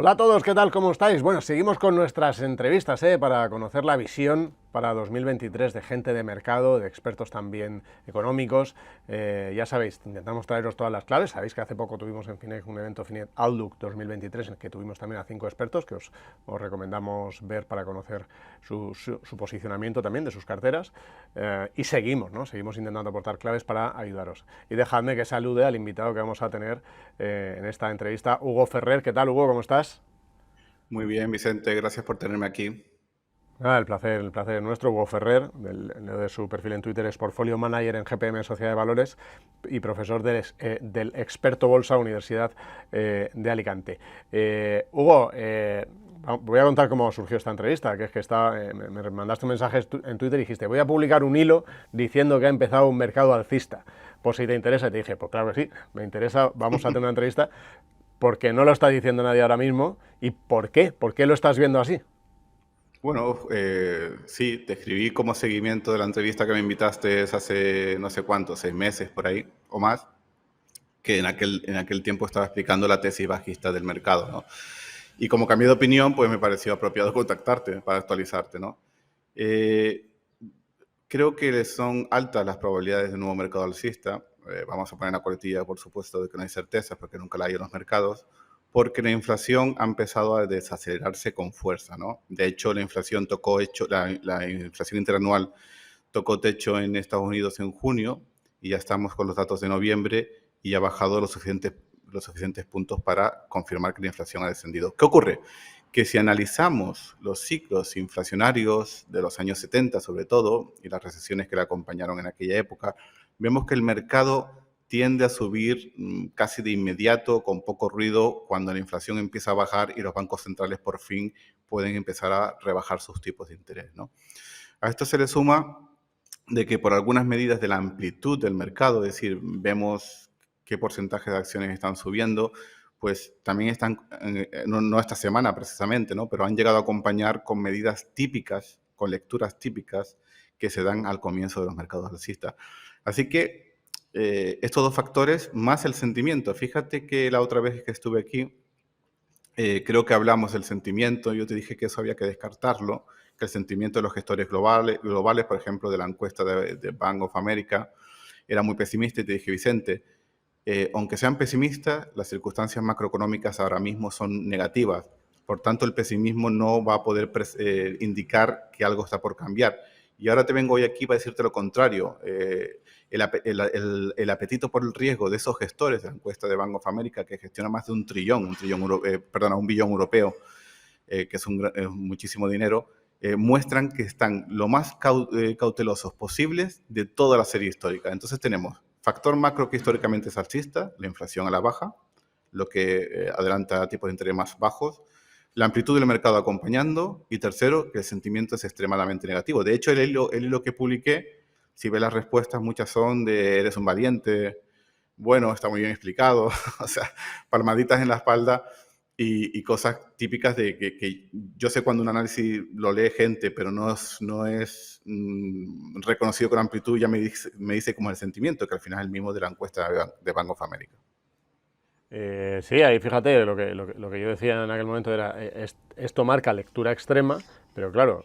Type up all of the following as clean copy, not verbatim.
Hola a todos, ¿qué tal? ¿Cómo estáis? Bueno, seguimos con nuestras entrevistas para conocer la visión para 2023 de gente de mercado, de expertos también económicos. Ya sabéis, intentamos traeros todas las claves. Sabéis que hace poco tuvimos en Finet un evento Finet Outlook 2023 en el que tuvimos también a 5 expertos que os recomendamos ver para conocer su posicionamiento también de sus carteras. Y seguimos, ¿no? Seguimos intentando aportar claves para ayudaros. Y dejadme que salude al invitado que vamos a tener en esta entrevista, Hugo Ferrer. ¿Qué tal, Hugo? ¿Cómo estás? Muy bien, Vicente, gracias por tenerme aquí. El placer es nuestro. Hugo Ferrer, de su perfil en Twitter es Portfolio Manager en GPM Sociedad de Valores y profesor del Experto Bolsa Universidad de Alicante. Hugo, voy a contar cómo surgió esta entrevista, que es que me mandaste un mensaje en Twitter y dijiste, voy a publicar un hilo diciendo que ha empezado un mercado alcista. Pues si te interesa, y te dije, pues claro que sí, me interesa, vamos a tener una entrevista, porque no lo está diciendo nadie ahora mismo, y ¿por qué? ¿Por qué lo estás viendo así? Bueno, sí, te escribí como seguimiento de la entrevista que me invitaste hace no sé cuánto, 6 meses por ahí o más, que en aquel tiempo estaba explicando la tesis bajista del mercado, ¿no? Y como cambié de opinión, pues me pareció apropiado contactarte para actualizarte, ¿no? Eh, Creo que son altas las probabilidades de un nuevo mercado alcista. Vamos a poner la coletilla, por supuesto, de que no hay certezas, porque nunca la hay en los mercados, porque la inflación ha empezado a desacelerarse con fuerza, ¿no? De hecho, la inflación interanual tocó techo en Estados Unidos en junio y ya estamos con los datos de noviembre y ha bajado los suficientes puntos para confirmar que la inflación ha descendido. ¿Qué ocurre? Que si analizamos los ciclos inflacionarios de los años 70 sobre todo, y las recesiones que la acompañaron en aquella época, vemos que el mercado tiende a subir casi de inmediato, con poco ruido, cuando la inflación empieza a bajar y los bancos centrales por fin pueden empezar a rebajar sus tipos de interés, ¿no? A esto se le suma de que por algunas medidas de la amplitud del mercado, es decir, vemos qué porcentaje de acciones están subiendo, pues también están, no esta semana precisamente, ¿no? Pero han llegado a acompañar con medidas típicas, con lecturas típicas que se dan al comienzo de los mercados alcistas. Así que estos dos factores más el sentimiento. Fíjate que la otra vez que estuve aquí, creo que hablamos del sentimiento, yo te dije que eso había que descartarlo, que el sentimiento de los gestores globales, por ejemplo, de la encuesta de Bank of America, era muy pesimista y te dije, Vicente, aunque sean pesimistas, las circunstancias macroeconómicas ahora mismo son negativas. Por tanto, el pesimismo no va a poder indicar que algo está por cambiar. Y ahora te vengo hoy aquí para decirte lo contrario. El apetito por el riesgo de esos gestores de la encuesta de Bank of America, que gestiona más de un billón europeo, que es muchísimo dinero, muestran que están lo más cautelosos posibles de toda la serie histórica. Entonces tenemos factor macro que históricamente es alcista, la inflación a la baja, lo que adelanta tipos de interés más bajos, la amplitud del mercado acompañando y tercero, que el sentimiento es extremadamente negativo. De hecho, el hilo que publiqué, si ves las respuestas, muchas son de eres un valiente, bueno, está muy bien explicado, o sea, palmaditas en la espalda y cosas típicas de que yo sé cuando un análisis lo lee gente, pero no es reconocido con amplitud, ya me dice como el sentimiento, que al final es el mismo de la encuesta de Bank of America. Sí, ahí fíjate, lo que yo decía en aquel momento era, esto marca lectura extrema, pero claro,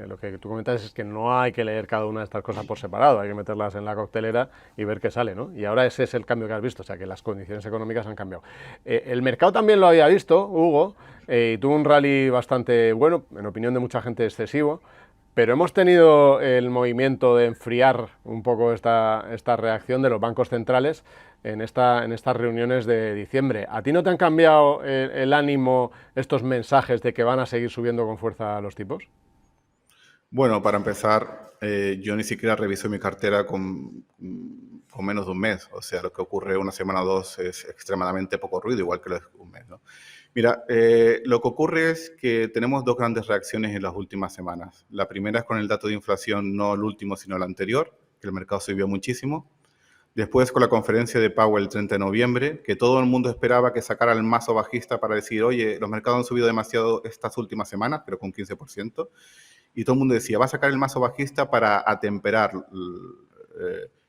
lo que tú comentas es que no hay que leer cada una de estas cosas por separado, hay que meterlas en la coctelera y ver qué sale, ¿no? Y ahora ese es el cambio que has visto, o sea, que las condiciones económicas han cambiado. El mercado también lo había visto, Hugo, y tuvo un rally bastante bueno, en opinión de mucha gente excesivo, pero hemos tenido el movimiento de enfriar un poco esta reacción de los bancos centrales en estas reuniones de diciembre. ¿A ti no te han cambiado el ánimo estos mensajes de que van a seguir subiendo con fuerza los tipos? Bueno, para empezar, yo ni siquiera reviso mi cartera con menos de un mes. O sea, lo que ocurre una semana o dos es extremadamente poco ruido, igual que lo es un mes, ¿no? Mira, lo que ocurre es que tenemos dos grandes reacciones en las últimas semanas. La primera es con el dato de inflación, no el último, sino el anterior, que el mercado subió muchísimo. Después con la conferencia de Powell el 30 de noviembre, que todo el mundo esperaba que sacara el mazo bajista para decir, oye, los mercados han subido demasiado estas últimas semanas, pero con 15%. Y todo el mundo decía, va a sacar el mazo bajista para atemperar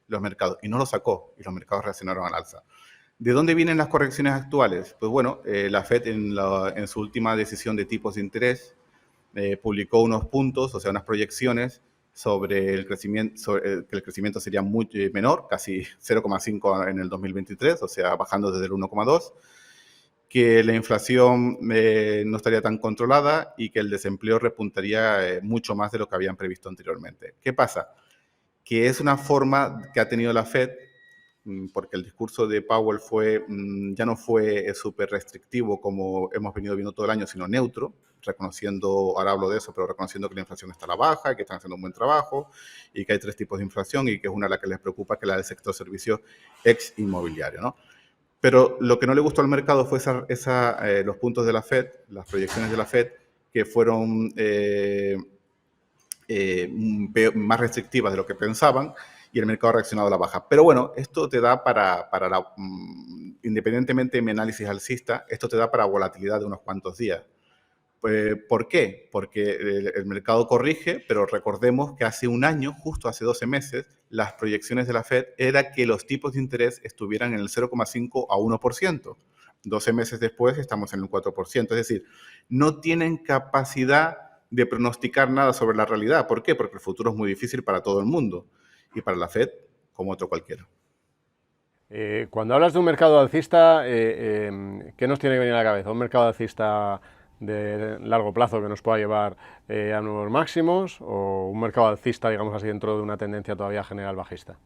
los mercados. Y no lo sacó, y los mercados reaccionaron al alza. ¿De dónde vienen las correcciones actuales? Pues bueno, la Fed en su última decisión de tipos de interés publicó unos puntos, o sea, unas proyecciones sobre el crecimiento, que el crecimiento sería muy menor, casi 0,5 en el 2023, o sea, bajando desde el 1,2, que la inflación no estaría tan controlada y que el desempleo repuntaría mucho más de lo que habían previsto anteriormente. ¿Qué pasa? Que es una forma que ha tenido la Fed, porque el discurso de Powell ya no fue súper restrictivo como hemos venido viendo todo el año, sino neutro, reconociendo, ahora hablo de eso, pero reconociendo que la inflación está a la baja, que están haciendo un buen trabajo y que hay tres tipos de inflación y que es una a la que les preocupa, que es la del sector servicios ex inmobiliario, ¿no? Pero lo que no le gustó al mercado fue los puntos de la Fed, las proyecciones de la Fed, que fueron más restrictivas de lo que pensaban y el mercado ha reaccionado a la baja. Pero bueno, esto te da independientemente de mi análisis alcista, esto te da para volatilidad de unos cuantos días. ¿Por qué? Porque el mercado corrige, pero recordemos que hace un año, justo hace 12 meses, las proyecciones de la Fed era que los tipos de interés estuvieran en el 0,5 a 1%. 12 meses después estamos en el 4%. Es decir, no tienen capacidad de pronosticar nada sobre la realidad. ¿Por qué? Porque el futuro es muy difícil para todo el mundo y para la Fed como otro cualquiera. Cuando hablas de un mercado alcista, ¿qué nos tiene que venir a la cabeza? ¿Un mercado alcista de largo plazo que nos pueda llevar a nuevos máximos o un mercado alcista, digamos así, dentro de una tendencia todavía general bajista?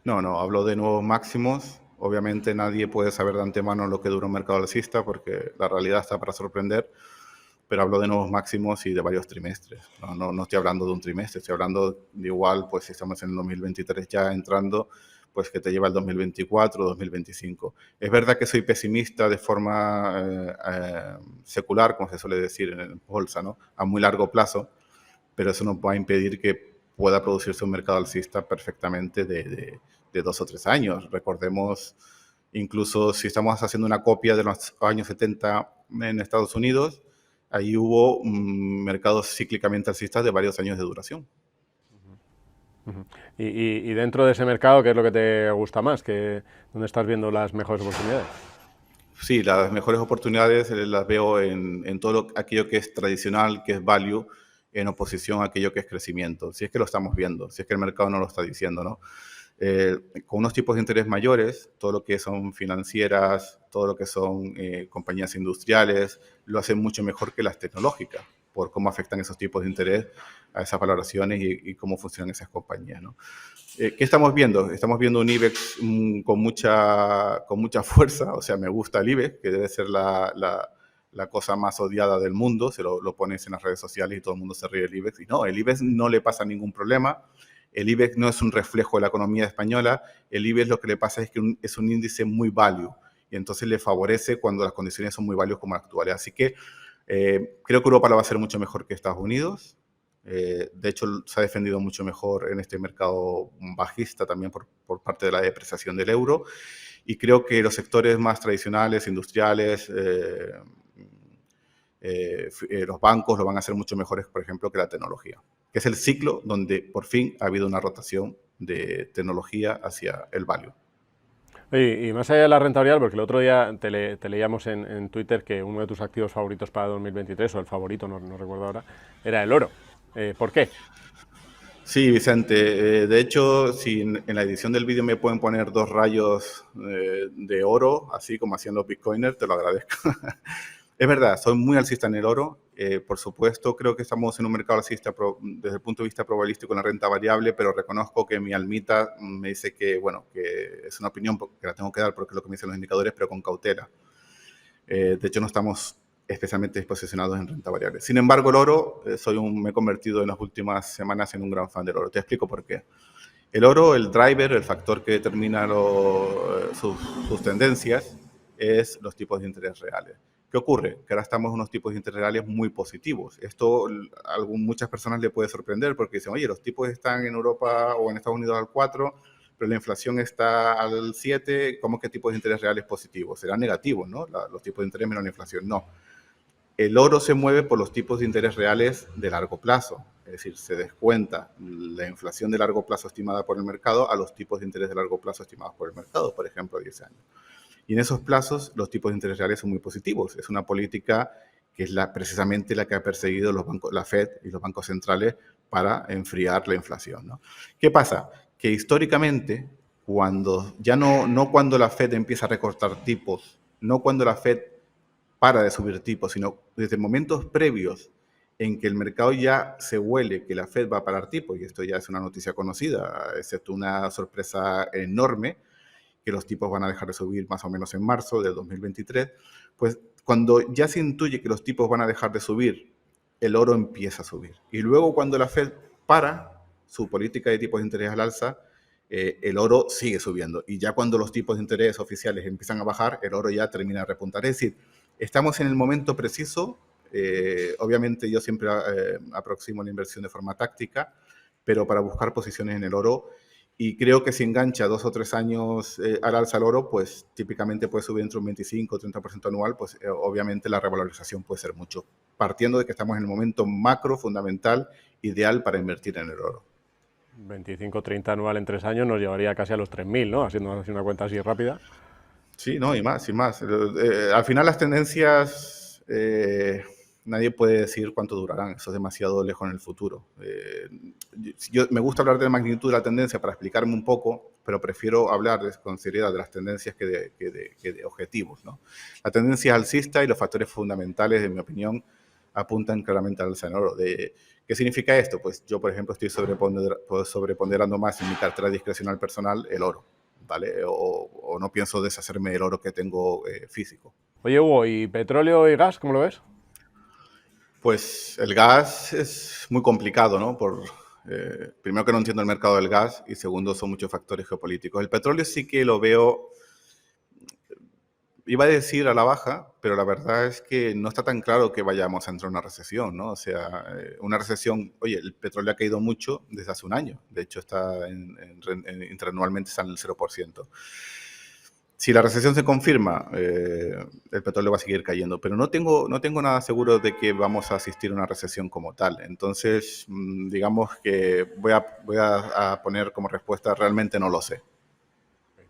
No, hablo de nuevos máximos. Obviamente nadie puede saber de antemano lo que dura un mercado alcista porque la realidad está para sorprender, pero hablo de nuevos máximos y de varios trimestres. No estoy hablando de un trimestre, estoy hablando de igual, pues si estamos en el 2023 ya entrando, pues que te lleva el 2024, 2025. Es verdad que soy pesimista de forma secular, como se suele decir en bolsa, ¿no? A muy largo plazo, pero eso no va a impedir que pueda producirse un mercado alcista perfectamente de 2 o 3 años. Recordemos, incluso si estamos haciendo una copia de los años 70 en Estados Unidos, ahí hubo mercados cíclicamente alcistas de varios años de duración. Y dentro de ese mercado, ¿qué es lo que te gusta más? ¿Dónde estás viendo las mejores oportunidades? Sí, las mejores oportunidades las veo en todo aquello que es tradicional, que es value, en oposición a aquello que es crecimiento. Si es que lo estamos viendo, si es que el mercado no lo está diciendo, ¿no? Con unos tipos de interés mayores, todo lo que son financieras, todo lo que son compañías industriales, lo hacen mucho mejor que las tecnológicas, por cómo afectan esos tipos de interés a esas valoraciones y cómo funcionan esas compañías, ¿no? ¿Qué estamos viendo? Estamos viendo un IBEX con mucha fuerza, o sea, me gusta el IBEX, que debe ser la cosa más odiada del mundo, lo pones en las redes sociales y todo el mundo se ríe del IBEX, y no, el IBEX no le pasa ningún problema. El IBEX no es un reflejo de la economía española, el IBEX lo que le pasa es que es un índice muy value y entonces le favorece cuando las condiciones son muy values como las actuales. Así que creo que Europa lo va a hacer mucho mejor que Estados Unidos. De hecho, se ha defendido mucho mejor en este mercado bajista también por parte de la depreciación del euro. Y creo que los sectores más tradicionales, industriales, los bancos lo van a hacer mucho mejores, por ejemplo, que la tecnología, que es el ciclo donde por fin ha habido una rotación de tecnología hacia el value. Oye, y más allá de la renta variable, porque el otro día te leíamos en Twitter que uno de tus activos favoritos para 2023, o el favorito, no recuerdo ahora, era el oro. ¿Por qué? Sí, Vicente. De hecho, si en la edición del vídeo me pueden poner 2 rayos de oro, así como hacían los bitcoiners, te lo agradezco. Es verdad, soy muy alcista en el oro. Por supuesto, creo que estamos en un mercado alcista desde el punto de vista probabilístico en la renta variable, pero reconozco que mi almita me dice que, bueno, que es una opinión que la tengo que dar porque es lo que me dicen los indicadores, pero con cautela. De hecho, no estamos especialmente posicionados en renta variable. Sin embargo, el oro, me he convertido en las últimas semanas en un gran fan del oro. Te explico por qué. El oro, el driver, el factor que determina sus tendencias, es los tipos de interés reales. ¿Qué ocurre? Que ahora estamos en unos tipos de interés reales muy positivos. Esto a muchas personas le puede sorprender porque dicen, oye, los tipos están en Europa o en Estados Unidos al 4, pero la inflación está al 7, ¿cómo que tipos de interés reales positivos? Serán negativos, ¿no? Los tipos de interés menos la inflación. No. El oro se mueve por los tipos de interés reales de largo plazo, es decir, se descuenta la inflación de largo plazo estimada por el mercado a los tipos de interés de largo plazo estimados por el mercado, por ejemplo, a 10 años. Y en esos plazos los tipos de interés reales son muy positivos. Es una política que es precisamente la que ha perseguido la Fed y los bancos centrales para enfriar la inflación, ¿no? ¿Qué pasa? Que históricamente, cuando no cuando la Fed empieza a recortar tipos, no cuando la Fed para de subir tipos, sino desde momentos previos en que el mercado ya se huele que la Fed va a parar tipos, y esto ya es una noticia conocida, excepto una sorpresa enorme, que los tipos van a dejar de subir más o menos en marzo del 2023, pues cuando ya se intuye que los tipos van a dejar de subir, el oro empieza a subir. Y luego cuando la Fed para su política de tipos de interés al alza, el oro sigue subiendo. Y ya cuando los tipos de interés oficiales empiezan a bajar, el oro ya termina de repuntar. Es decir, estamos en el momento preciso. Obviamente yo siempre aproximo la inversión de forma táctica, pero para buscar posiciones en el oro. Y creo que si engancha 2 o 3 años al alza el oro, pues típicamente puede subir entre un 25 o 30% anual, pues obviamente la revalorización puede ser mucho, partiendo de que estamos en el momento macro fundamental ideal para invertir en el oro. 25-30 anual en 3 años nos llevaría casi a los 3.000, ¿no? Haciendo una cuenta así rápida. Sí, no, y más, y más. Al final las tendencias, nadie puede decir cuánto durarán, eso es demasiado lejos en el futuro. Me gusta hablar de la magnitud de la tendencia para explicarme un poco, pero prefiero hablar con seriedad de las tendencias que de objetivos, ¿no? La tendencia es alcista y los factores fundamentales, en mi opinión, apuntan claramente al alza en oro. ¿Qué significa esto? Pues yo, por ejemplo, estoy sobreponderando más en mi cartera discrecional personal el oro, ¿vale? O no pienso deshacerme del oro que tengo físico. Oye, Hugo, ¿y petróleo y gas, cómo lo ves? Pues el gas es muy complicado, ¿no? Primero que no entiendo el mercado del gas y segundo son muchos factores geopolíticos. El petróleo sí que lo veo, iba a decir a la baja, pero la verdad es que no está tan claro que vayamos a entrar en una recesión, ¿no? O sea, una recesión, oye, el petróleo ha caído mucho desde hace un año. De hecho, interanualmente está en el 0%. Si la recesión se confirma, el petróleo va a seguir cayendo, pero no tengo nada seguro de que vamos a asistir a una recesión como tal. Entonces, digamos que voy a poner como respuesta, realmente no lo sé.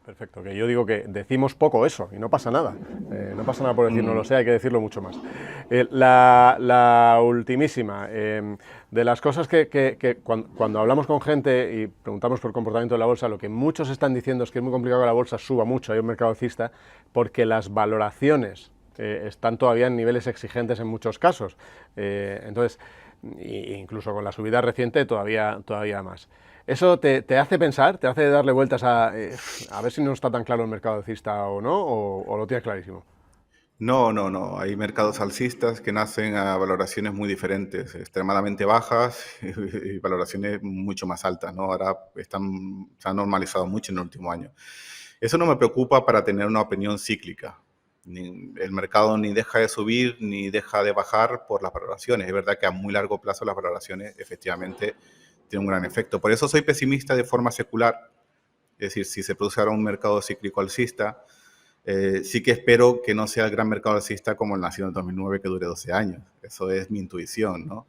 Perfecto, que yo digo que decimos poco eso y no pasa nada. No pasa nada por decir no lo sé, hay que decirlo mucho más. La ultimísima, de las cosas que cuando hablamos con gente y preguntamos por el comportamiento de la bolsa, lo que muchos están diciendo es que es muy complicado que la bolsa suba mucho, hay un mercado alcista, porque las valoraciones están todavía en niveles exigentes en muchos casos. Entonces, incluso con la subida reciente todavía más. ¿Eso te hace pensar, te hace darle vueltas a ver si no está tan claro el mercado alcista o no, o lo tienes clarísimo? No. Hay mercados alcistas que nacen a valoraciones muy diferentes, extremadamente bajas y valoraciones mucho más altas, ¿no? Ahora se han normalizado mucho en el último año. Eso no me preocupa para tener una opinión cíclica. El mercado ni deja de subir ni deja de bajar por las valoraciones. Es verdad que a muy largo plazo las valoraciones efectivamente tienen un gran efecto. Por eso soy pesimista de forma secular. Es decir, si se produce ahora un mercado cíclico alcista, sí que espero que no sea el gran mercado alcista como el nacido en 2009 que dure 12 años. Eso es mi intuición, ¿no?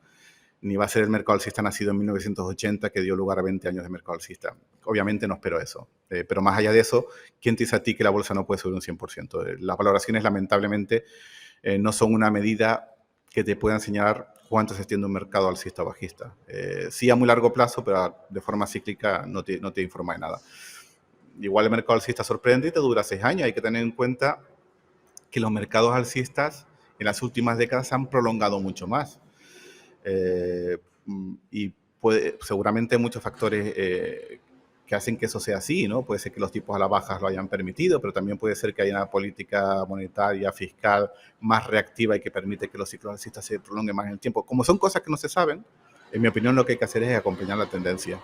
Ni va a ser el mercado alcista nacido en 1980 que dio lugar a 20 años de mercado alcista. Obviamente no espero eso. Pero más allá de eso, ¿quién te dice a ti que la bolsa no puede subir un 100%? Las valoraciones, lamentablemente, no son una medida que te pueda enseñar cuánto se extiende un mercado alcista o bajista. Sí a muy largo plazo, pero de forma cíclica no te informa de nada. Igual el mercado alcista sorprende y te dura 6 años. Hay que tener en cuenta que los mercados alcistas en las últimas décadas se han prolongado mucho más. Y seguramente hay muchos factores que hacen que eso sea así, ¿no? Puede ser que los tipos a la baja lo hayan permitido, pero también puede ser que haya una política monetaria, fiscal más reactiva y que permite que los ciclos alcistas se prolonguen más en el tiempo. Como son cosas que no se saben, en mi opinión lo que hay que hacer es acompañar la tendencia.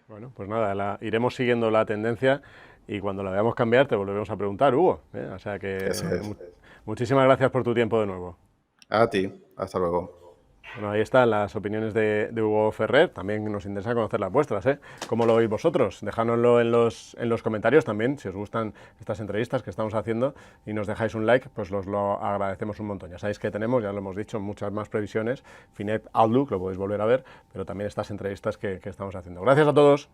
Bueno, pues nada, iremos siguiendo la tendencia y cuando la veamos cambiar te volveremos a preguntar, Hugo. O sea que Eso es. Muchísimas gracias por tu tiempo de nuevo. A ti, hasta luego. Bueno, ahí están las opiniones de Hugo Ferrer. También nos interesa conocer las vuestras, ¿eh? ¿Cómo lo veis vosotros? Dejádnoslo en los comentarios también, si os gustan estas entrevistas que estamos haciendo y nos dejáis un like, pues os lo agradecemos un montón. Ya sabéis que tenemos, ya lo hemos dicho, muchas más previsiones. Finet Outlook, lo podéis volver a ver, pero también estas entrevistas que estamos haciendo. Gracias a todos.